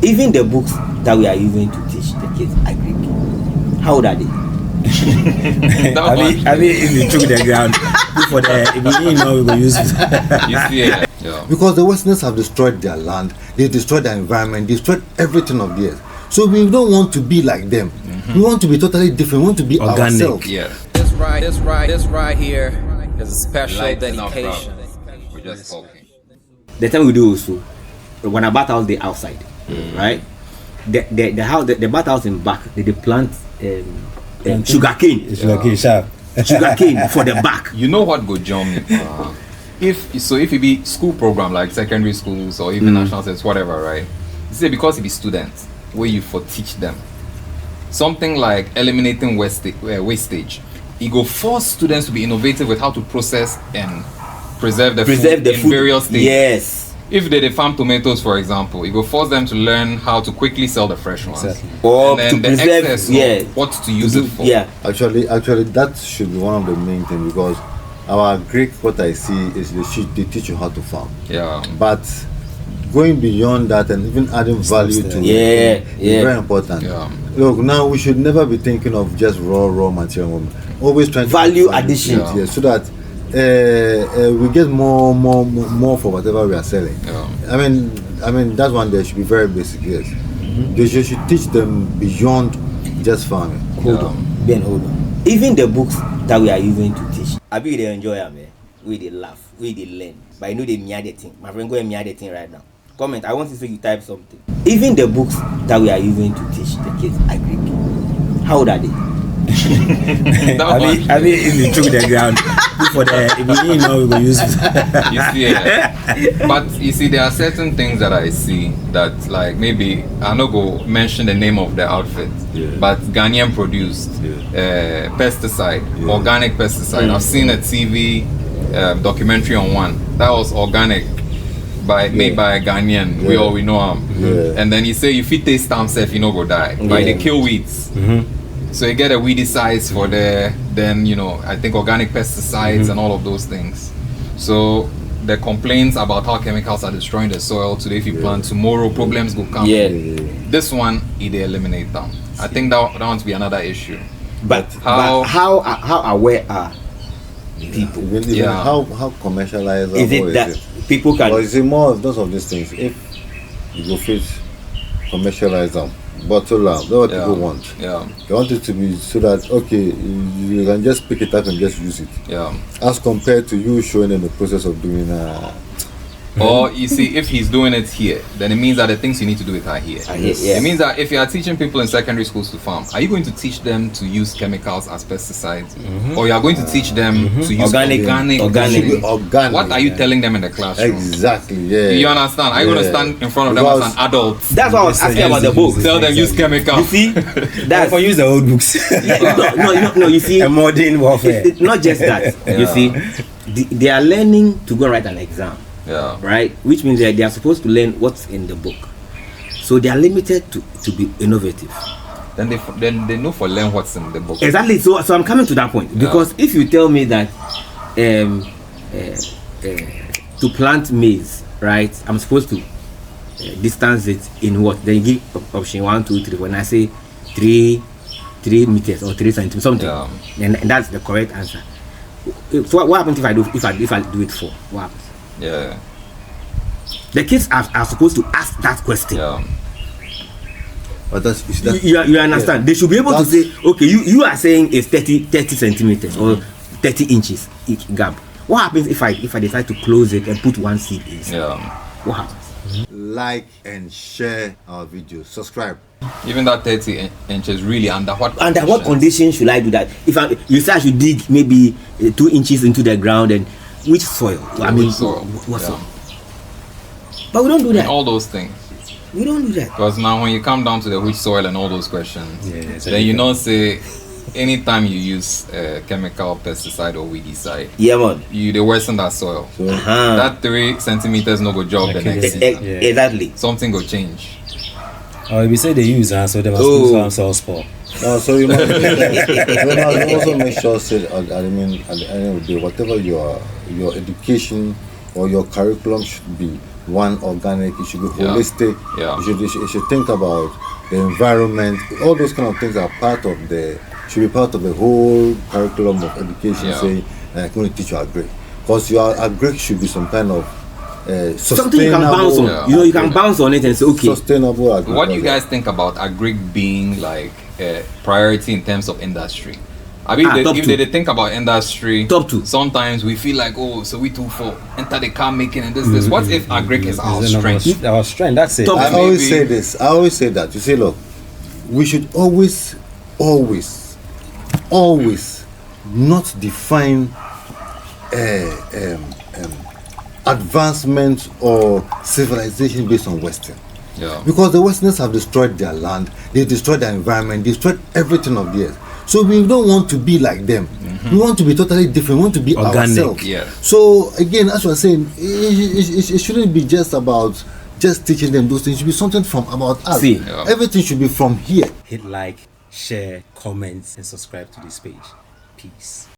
Even the books that we are using to teach the kids agribusiness, how old are they? I mean, if you took the ground for the, we will use it. You see it? Yeah. Because the Westerners have destroyed their land, they destroyed their environment, destroyed everything of theirs. So we don't want to be like them. We want to be totally different. We want to be organic. Ourselves. Yeah. This right here is a special dedication. We're just talking. The time we do also, when I bat out the outside, right? The house, the bat house in back, they plant sugarcane. Sugarcane, sharp. Sugarcane for the back. You know what go jump me? If it be school program like secondary schools or even national service, whatever, right? You say because it be students, where you for teach them something like eliminating wastage. It go force students to be innovative with how to process and preserve the food in various stages. Yes. If they farm tomatoes, for example, it will force them to learn how to quickly sell the fresh ones. Exactly. Or and then to the preserve, excess, what to use it for. Yeah. Actually, that should be one of the main things, because our Greek, what I see is they teach you how to farm. Yeah. But going beyond that and even adding value to it is very important. Yeah. Look, now we should never be thinking of just raw material. Always trying to Value addition. so that we get more for whatever we are selling. Yeah. I mean that one there should be very basic. Yes, they should teach them beyond just farming. Hold on. Even the books that we are using to teach, I be they enjoy them, we they laugh, we they learn. But I know they mean the thing. My friend go and mean the thing right now. Comment. I want to see you type something. Even the books that we are using to teach the kids agribusiness, how old are they? I mean, if you took the ground for the, we will use it. You see it? But you see, there are certain things that I see that, like, maybe I'm not go mention the name of the outfit, but Ghanaian produced pesticide, organic pesticide. I've seen a TV documentary on one that was organic. Made by a Ghanaian, we know him. And then he say if you taste them if you no go die. But they kill weeds. So you get a weedicides for then I think organic pesticides and all of those things. So the complaints about how chemicals are destroying the soil today, if you plant tomorrow, problems will come. This one, they eliminate them. I think that wants to be another issue. But how aware are people? Even how commercialized is it that people can? Or is it more of those of these things? If you go fit commercialize them, bottle them, that's what people want. Yeah. They want it to be so that you can just pick it up and just use it. Yeah. As compared to you showing them the process of doing. Or you see, if he's doing it here, then it means that the things you need to do it are here. It means that if you are teaching people in secondary schools to farm, are you going to teach them to use chemicals as pesticides, or you are going to teach them to use organic? What are you telling them in the classroom? Exactly. Yeah. You understand? Are you going to stand in front of them as an adult? That's what I was asking about the books. Tell them use chemicals. You see, that's for use the old books. no. You see, a modern warfare. It's not just that. You see, they are learning to go write an exam. Yeah. Right, which means that they are supposed to learn what's in the book, so they are limited to be innovative. Then they know for learn what's in the book. Exactly. So I'm coming to that point, because if you tell me that to plant maize, right, I'm supposed to distance it in what? Then you give option 1, 2, 3. When I say 3 meters or 3 centimeters, something, and that's the correct answer. So what happens if I do it 4? What happens? Yeah. The kids are supposed to ask that question. Yeah. But that's you understand? They should be able to say, okay, you are saying it's 30 centimeters or 30 inches each gap. What happens if I decide to close it and put one seed in? Yeah. What happens? Like and share our videos. Subscribe. Even that 30 inches, really, under what conditions should I do that? If you say I should dig maybe 2 inches into the ground, and which soil? What soil? But we don't do that. And all those things. We don't do that. Because now when you come down to the which soil and all those questions, then you know say anytime you use chemical pesticide or weedicide, they worsen that soil. So, that 3 centimeters no go job the next season. Exactly. Something go change. Or if you say they use so they must use farm soil spore. So you must also make sure at the end of the day, whatever your education or your curriculum should be, one organic. It should be holistic. Yeah. You should think about the environment. All those kind of things are should be part of the whole curriculum of education. Saying, I'm going to teach you agri, because your agri should be some kind of something you can bounce on. You can bounce on it and say, okay. Sustainable agriculture. What do you guys think about agri being like a priority in terms of industry? I mean, if they think about industry, top 2. Sometimes we feel like, oh, so we too for enter the car making and this. What if agri is our strength? Our strength. That's it. I always say this. I always say that. You say, look, we should always not define advancement or civilization based on Western. Yeah. Because the Westerners have destroyed their land, they destroyed their environment, destroyed everything of theirs. So we don't want to be like them. We want to be totally different. We want to be organic. ourselves. Yeah. So again, as you are saying, it shouldn't be just about just teaching them those things. It should be something from about us. Everything should be from here. Hit like, share, comment, and subscribe to this page. Peace.